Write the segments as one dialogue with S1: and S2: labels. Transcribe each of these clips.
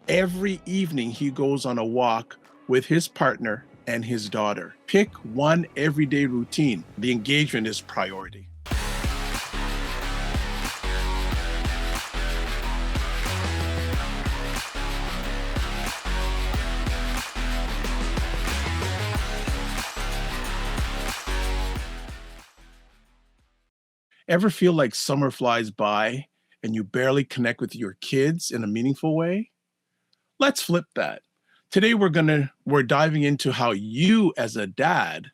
S1: Every evening, he goes on a walk with his partner and his daughter. Pick one everyday routine. The engagement is priority. Ever feel like summer flies by and you barely connect with your kids in a meaningful way? Let's flip that. Today we're diving into how you as a dad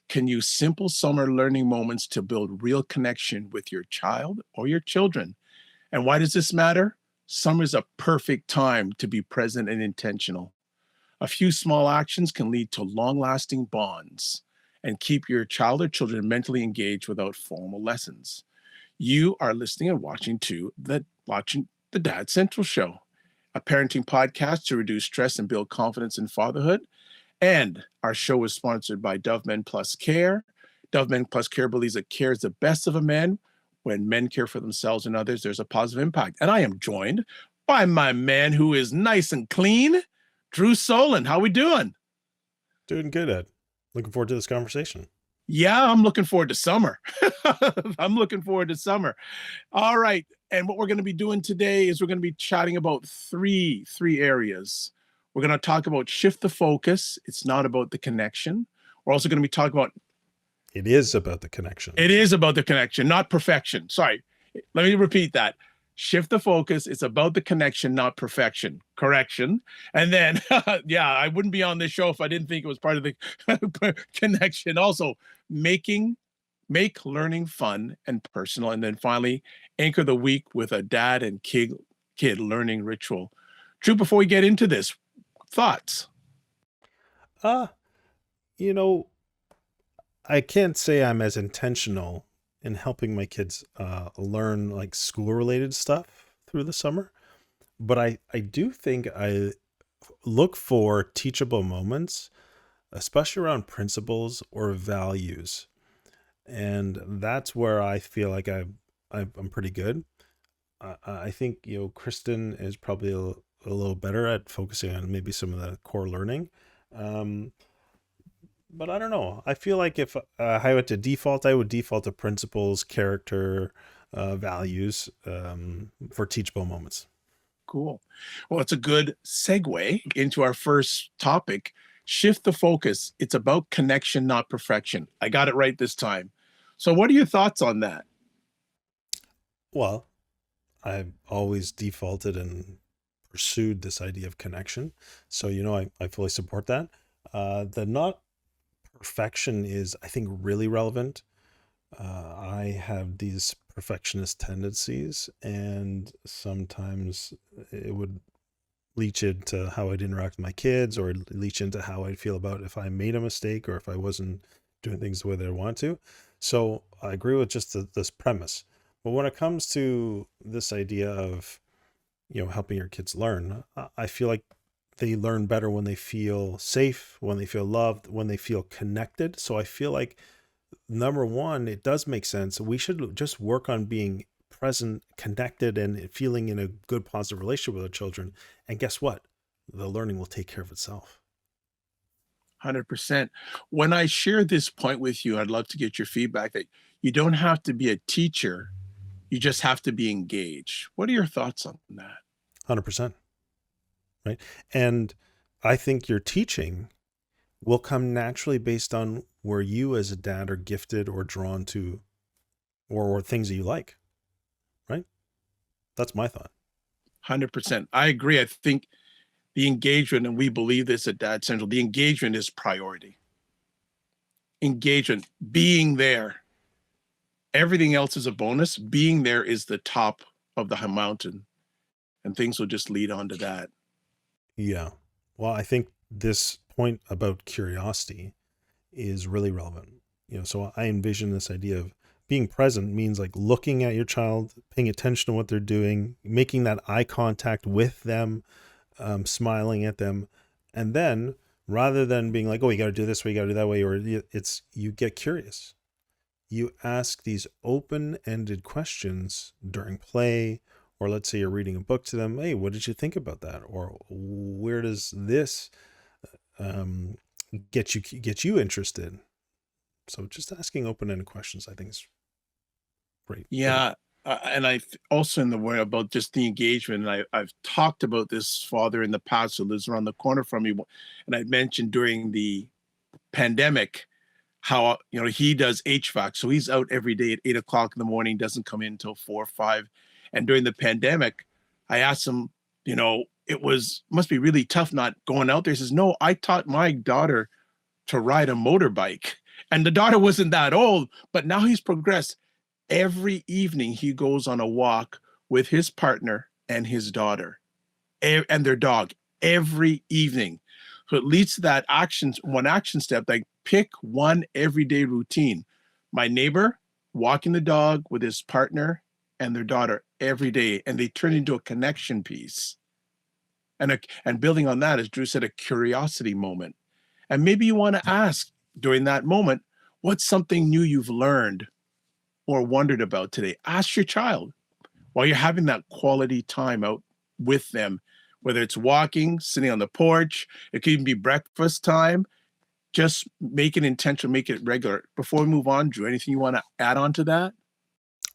S1: can use simple summer learning moments to build real connection with your child or your children. And why does this matter? Summer is a perfect time to be present and intentional. A few small actions can lead to long-lasting bonds and keep your child or children mentally engaged without formal lessons. You are listening and watching the Dad Central Show, a parenting podcast to reduce stress and build confidence in fatherhood. And our show is sponsored by Dove Men Plus Care. Dove Men Plus Care believes that care is the best of a man. When men care for themselves and others, there's a positive impact. And I am joined by my man who is nice and clean, Drew Solon. How we doing?
S2: Doing good, Ed. Looking forward to this conversation.
S1: Yeah, I'm looking forward to summer. I'm looking forward to summer. All right. And what we're going to be doing today is we're going to be chatting about three areas. We're going to talk about shift the focus. It's not about the connection. We're also going to be talking about
S2: It is about the connection.
S1: it is about the connection, not perfection. Sorry. Let me repeat that. Shift the focus. It's about the connection, not perfection. Correction. And then, yeah, I wouldn't be on this show if I didn't think it was part of the connection. Also, make learning fun and personal. And then finally, anchor the week with a dad and kid learning ritual. Drew, before we get into this, thoughts?
S2: Uh, you know, I can't say I'm as intentional in helping my kids learn like school related stuff through the summer, but I do think I look for teachable moments, especially around principles or values. And that's where I feel like I'm pretty good. I think, Kristen is probably a little better at focusing on maybe some of the core learning. Um, but I don't know. I feel like if I were to default, I would default to principles, character, values for teachable moments.
S1: Cool. Well, it's a good segue into our first topic. Shift the focus. It's about connection, not perfection. I got it right this time. So, what are your thoughts on that?
S2: Well, I've always defaulted and pursued this idea of connection. So, I fully support that. The not perfection is, I think, really relevant. I have these perfectionist tendencies, and sometimes it would leach into how I'd interact with my kids, or leach into how I'd feel about if I made a mistake or if I wasn't doing things the way that I want to. So I agree with just this premise. But when it comes to this idea of, helping your kids learn, I feel like they learn better when they feel safe, when they feel loved, when they feel connected. So I feel like number one, it does make sense. We should just work on being present, connected, and feeling in a good, positive relationship with our children. And guess what? The learning will take care of itself.
S1: 100%. When I share this point with you, I'd love to get your feedback that you don't have to be a teacher, you just have to be engaged. What are your thoughts on that?
S2: 100%. Right. And I think your teaching will come naturally based on where you as a dad are gifted or drawn to, or things that you like. Right. That's my thought.
S1: 100%. I agree. I think the engagement, and we believe this at Dad Central, the engagement is priority. Engagement, being there. Everything else is a bonus. Being there is the top of the mountain, and things will just lead on to that.
S2: Yeah. Well, I think this point about curiosity is really relevant. So I envision this idea of being present means like looking at your child, paying attention to what they're doing, making that eye contact with them, smiling at them. And then rather than being like, oh, you got to do this way, you got to do that way, or you get curious. You ask these open-ended questions during play Or let's say you're reading a book to them. Hey, what did you think about that? Or where does this um, get you interested? So just asking open-ended questions, I think, is great. Go ahead.
S1: Yeah, and also in the way about just the engagement. And I've talked about this father in the past who lives around the corner from me, and I mentioned during the pandemic how he does HVAC, so he's out every day at 8 o'clock in the morning, doesn't come in until 4 or 5. And during the pandemic, I asked him, it was must be really tough not going out there. He says, "No, I taught my daughter to ride a motorbike," and the daughter wasn't that old, but now he's progressed. Every evening he goes on a walk with his partner and his daughter and their dog every evening. So it leads to that one action step, like pick one everyday routine. My neighbor walking the dog with his partner and their daughter every day, and they turn into a connection piece. And building on that, as Drew said, a curiosity moment. And maybe you want to ask during that moment, what's something new you've learned or wondered about today? Ask your child while you're having that quality time out with them, whether it's walking, sitting on the porch, it could even be breakfast time. Just make it intentional, make it regular. Before we move on, Drew, anything you want to add on to that?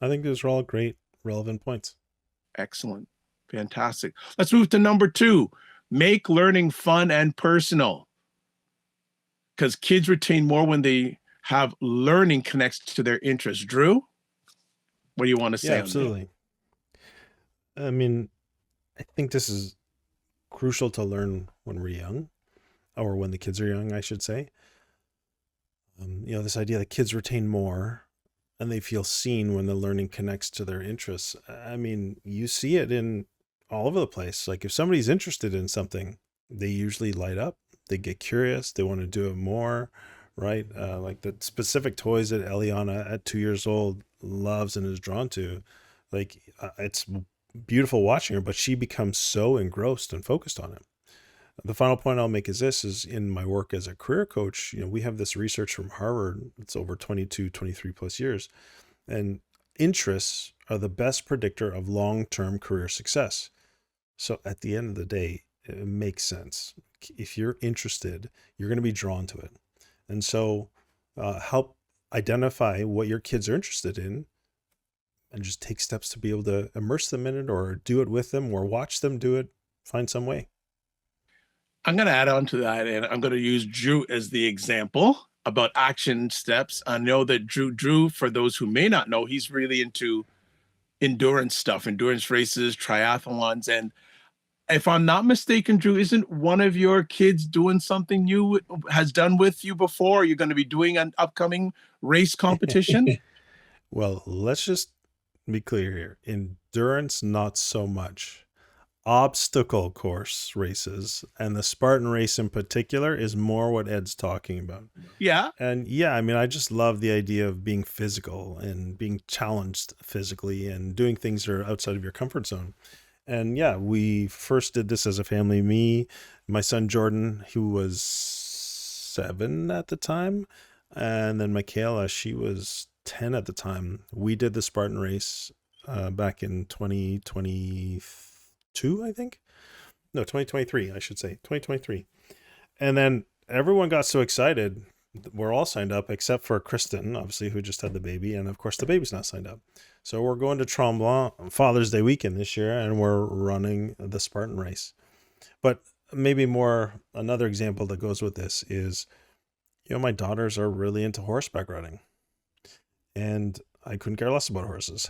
S2: I think those are all great, relevant points.
S1: Excellent. Fantastic. Let's move to number 2. Make learning fun and personal, because kids retain more when they have learning connects to their interests. Drew, what do you want to
S2: Yeah,
S1: say on that?
S2: absolutely. I mean, I think this is crucial to learn when we're young, or when the kids are young, I should say. This idea that kids retain more and they feel seen when the learning connects to their interests. I mean, you see it in all over the place. Like if somebody's interested in something, they usually light up, they get curious, they want to do it more, right? Like the specific toys that Eliana at 2 years old loves and is drawn to. Like it's beautiful watching her, but she becomes so engrossed and focused on it. The final point I'll make is this: is in my work as a career coach, we have this research from Harvard. It's over 22, 23 plus years. And interests are the best predictor of long-term career success. So at the end of the day, it makes sense. If you're interested, you're going to be drawn to it. And so help identify what your kids are interested in and just take steps to be able to immerse them in it, or do it with them, or watch them do it, find some way.
S1: I'm going to add on to that, and I'm going to use Drew as the example about action steps. I know that Drew, for those who may not know, he's really into endurance stuff, endurance races, triathlons. And if I'm not mistaken, Drew, isn't one of your kids doing something you has done with you before? You're going to be doing an upcoming race competition?
S2: Well, let's just be clear here. Endurance, not so much. Obstacle course races, and the Spartan race in particular, is more what Ed's talking about.
S1: Yeah.
S2: And yeah, I mean, I just love the idea of being physical and being challenged physically and doing things that are outside of your comfort zone. And yeah, we first did this as a family. Me, my son Jordan, who was 7 at the time, and then Michaela, she was 10 at the time. We did the Spartan race back in 2022, I think. No, 2023, I should say. 2023. And then everyone got so excited. We're all signed up except for Kristen, obviously, who just had the baby. And of course, the baby's not signed up. So we're going to Tremblant on Father's Day weekend this year, and we're running the Spartan race. But maybe another example that goes with this is, my daughters are really into horseback riding. And I couldn't care less about horses.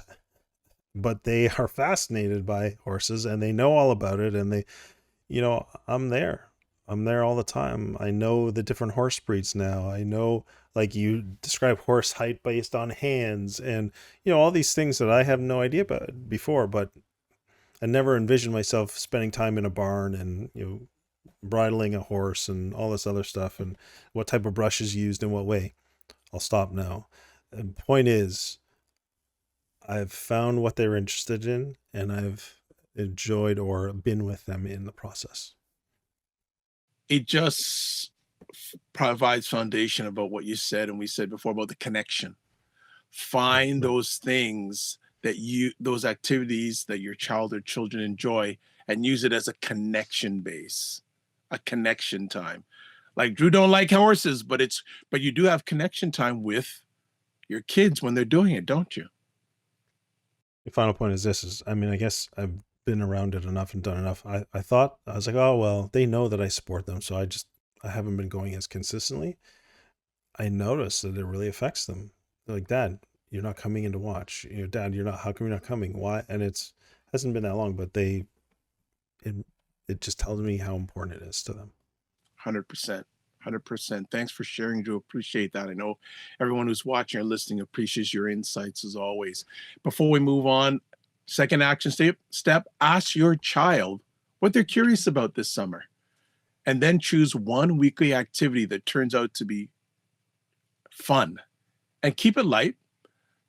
S2: But they are fascinated by horses, and they know all about it. And I'm there. I'm there all the time. I know the different horse breeds now. I know, like you describe horse height based on hands, and all these things that I have no idea about before. But I never envisioned myself spending time in a barn and bridling a horse and all this other stuff, and what type of brush is used in what way. I'll stop now. The point is, I've found what they're interested in, and I've enjoyed or been with them in the process.
S1: It just provides foundation about what you said and we said before about the connection. Find
S2: Right.
S1: those things those activities that your child or children enjoy, and use it as a connection base, a connection time. Like Drew don't like horses, but you do have connection time with your kids when they're doing it, don't you?
S2: The final point is this is, I mean, I guess I've been around it enough and done enough. I thought, I was like, oh, well, they know that I support them. So I haven't been going as consistently. I noticed that it really affects them. They're like, Dad, you're not coming in to watch. Dad, you're not, how come you're not coming? Why? And hasn't been that long, but it, it just tells me how important it is to them.
S1: 100%. 100%. Thanks for sharing, Drew. Appreciate that. I know everyone who's watching or listening appreciates your insights as always. Before we move on, second action step, ask your child what they're curious about this summer, and then choose one weekly activity that turns out to be fun, and keep it light.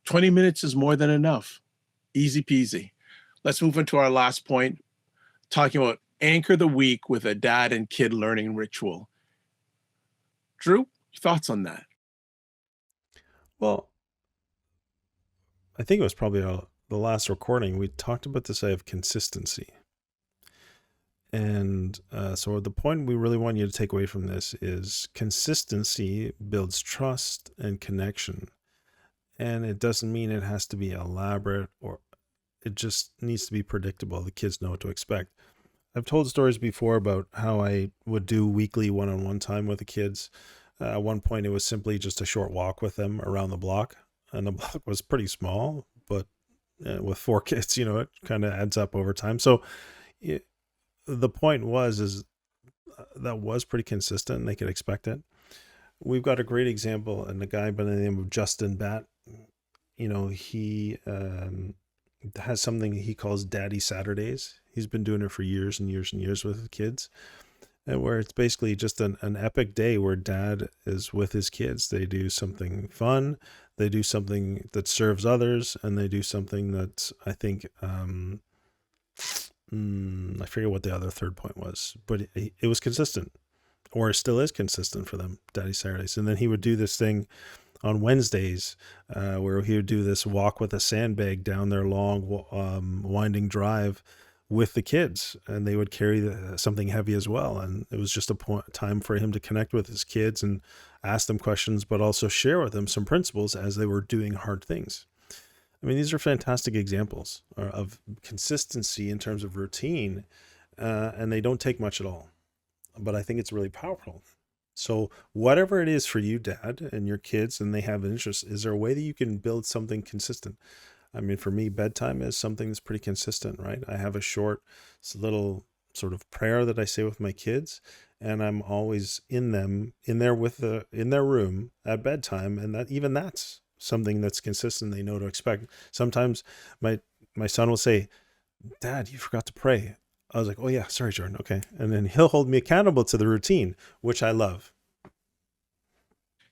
S1: 20 minutes is more than enough. Easy peasy. Let's move into our last point, talking about anchor the week with a dad and kid learning ritual. Drew, your thoughts on that?
S2: Well, I think it was probably the last recording. We talked about this idea of consistency. And so the point we really want you to take away from this is consistency builds trust and connection. And it doesn't mean it has to be elaborate, or it just needs to be predictable. The kids know what to expect. I've told stories before about how I would do weekly one-on-one time with the kids. At one point, it was simply just a short walk with them around the block. And the block was pretty small, but with 4 kids, it kind of adds up over time. So the point is that was pretty consistent, and they could expect it. We've got a great example, and a guy by the name of Justin Batt. He has something he calls Daddy Saturdays. He's been doing it for years and years and years with the kids, and where it's basically just an epic day where dad is with his kids. They do something fun, they do something that serves others, and they do something that I think, I forget what the other third point was, but it was consistent, or it still is consistent for them, Daddy Saturdays. And then he would do this thing on Wednesdays where he would do this walk with a sandbag down their long winding drive with the kids, and they would carry something heavy as well. And it was just a time for him to connect with his kids and ask them questions, but also share with them some principles as they were doing hard things. I mean, these are fantastic examples of consistency in terms of routine, and they don't take much at all. But I think it's really powerful. So whatever it is for you, Dad, and your kids, and they have an interest, is there a way that you can build something consistent? I mean, for me, bedtime is something that's pretty consistent, right? I have a short little sort of prayer that I say with my kids, and I'm always in their room at bedtime, and that's something that's consistent. They know to expect. Sometimes my son will say, Dad, you forgot to pray. I was like, oh yeah, sorry, Jordan. Okay. And then he'll hold me accountable to the routine, which I love.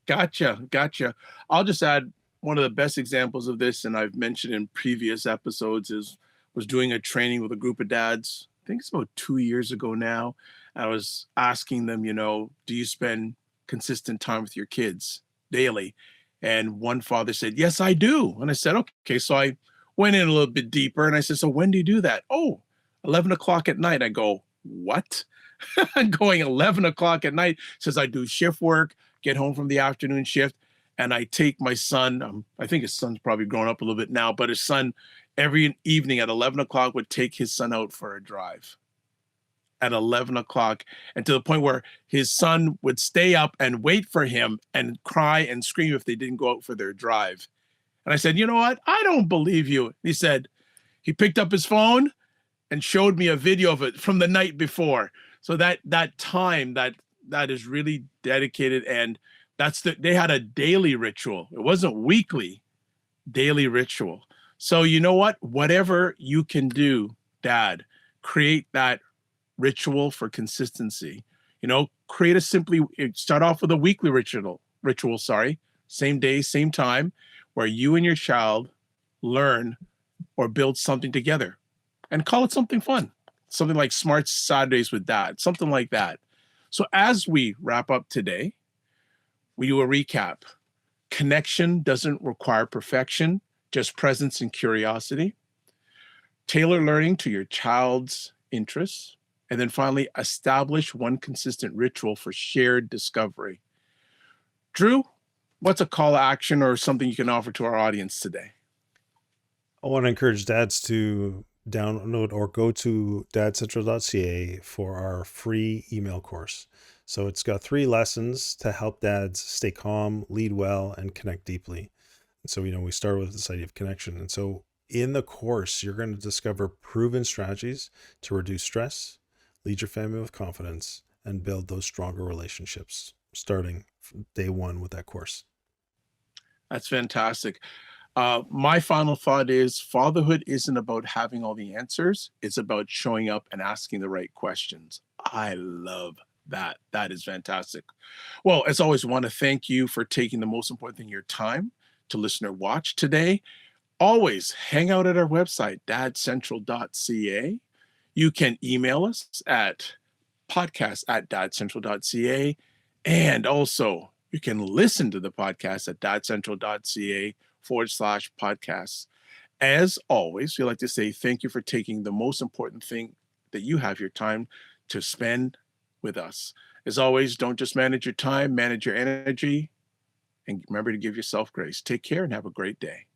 S1: Gotcha. I'll just add one of the best examples of this, and I've mentioned in previous episodes, was doing a training with a group of dads. I think it's about 2 years ago now. I was asking them, do you spend consistent time with your kids daily? And one father said, yes, I do. And I said, okay. So I went in a little bit deeper, and I said, so when do you do that? Oh, 11 o'clock at night. I go, what? I'm going 11 o'clock at night. Says I do shift work, get home from the afternoon shift, and I take my son. I think his son's probably grown up a little bit now, but his son every evening at 11 o'clock would take his son out for a drive at 11 o'clock, and to the point where his son would stay up and wait for him and cry and scream if they didn't go out for their drive. And I said, you know what? I don't believe you. He said, he picked up his phone and showed me a video of it from the night before. So that time that is really dedicated, and they had a daily ritual. It wasn't weekly, daily ritual. So you know what? Whatever you can do, Dad, create that ritual for consistency. Start off with a weekly ritual, same day, same time, where you and your child learn or build something together, and call it something fun, something like Smart Saturdays with Dad, something like that. So as we wrap up today, we do a recap. Connection doesn't require perfection. just presence and curiosity. Tailor learning to your child's interests. And then finally, establish one consistent ritual for shared discovery. Drew, what's a call to action or something you can offer to our audience today?
S2: I want to encourage dads to download or go to dadcentral.ca for our free email course. So it's got 3 lessons to help dads stay calm, lead well, and connect deeply. And so, we start with this idea of connection. And so in the course, you're going to discover proven strategies to reduce stress, lead your family with confidence, and build those stronger relationships starting from day one with that course.
S1: That's fantastic. My final thought is fatherhood isn't about having all the answers, it's about showing up and asking the right questions. I love that. That is fantastic. Well, as always, I want to thank you for taking the most important thing, your time to listen or watch today. Always hang out at our website, dadcentral.ca. You can email us at podcast@dadcentral.ca. And also, you can listen to the podcast at dadcentral.ca/podcasts. As always, we like to say thank you for taking the most important thing that you have your time to spend with us. As always, don't just manage your time, manage your energy, and remember to give yourself grace. Take care and have a great day.